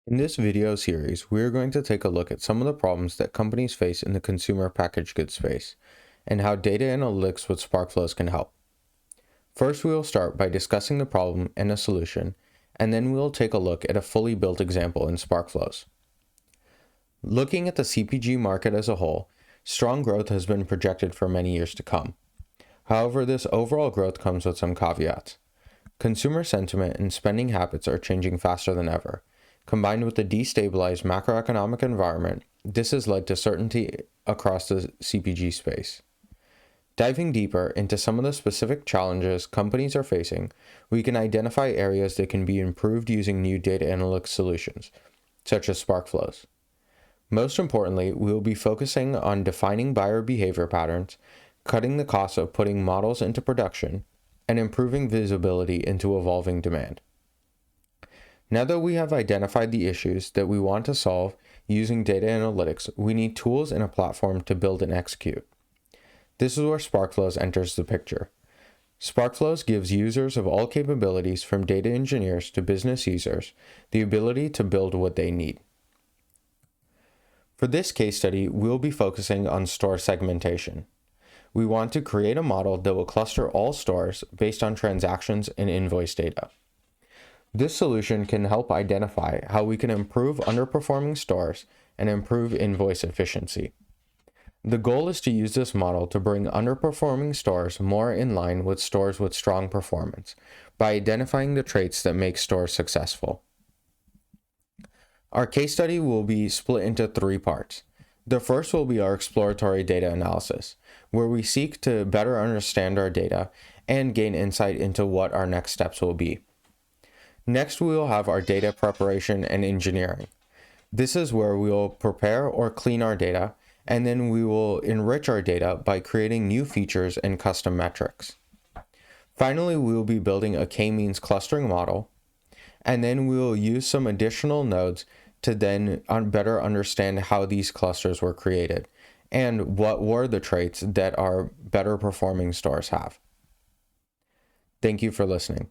In this video series, we are going to take a look at some of the problems that companies face in the consumer packaged goods space, and how data analytics with Sparkflows can help. First, we will start by discussing the problem and a solution, and then we will take a look at a fully built example in Sparkflows. Looking at the CPG market as a whole, strong growth has been projected for many years to come. However, this overall growth comes with some caveats. Consumer sentiment and spending habits are changing faster than ever. Combined with the destabilized macroeconomic environment, this has led to certainty across the CPG space. Diving deeper into some of the specific challenges companies are facing, we can identify areas that can be improved using new data analytics solutions, such as Sparkflows. Most importantly, we will be focusing on defining buyer behavior patterns, cutting the cost of putting models into production, and improving visibility into evolving demand. Now that we have identified the issues that we want to solve using data analytics, we need tools and a platform to build and execute. This is where Sparkflows enters the picture. Sparkflows gives users of all capabilities, from data engineers to business users, the ability to build what they need. For this case study, we'll be focusing on store segmentation. We want to create a model that will cluster all stores based on transactions and invoice data. This solution can help identify how we can improve underperforming stores and improve invoice efficiency. The goal is to use this model to bring underperforming stores more in line with stores with strong performance by identifying the traits that make stores successful. Our case study will be split into 3 parts. The first will be our exploratory data analysis, where we seek to better understand our data and gain insight into what our next steps will be. Next, we will have our data preparation and engineering. This is where we will prepare or clean our data, and then we will enrich our data by creating new features and custom metrics. Finally, we will be building a k-means clustering model, and then we will use some additional nodes to then better understand how these clusters were created and what were the traits that our better performing stores have. Thank you for listening.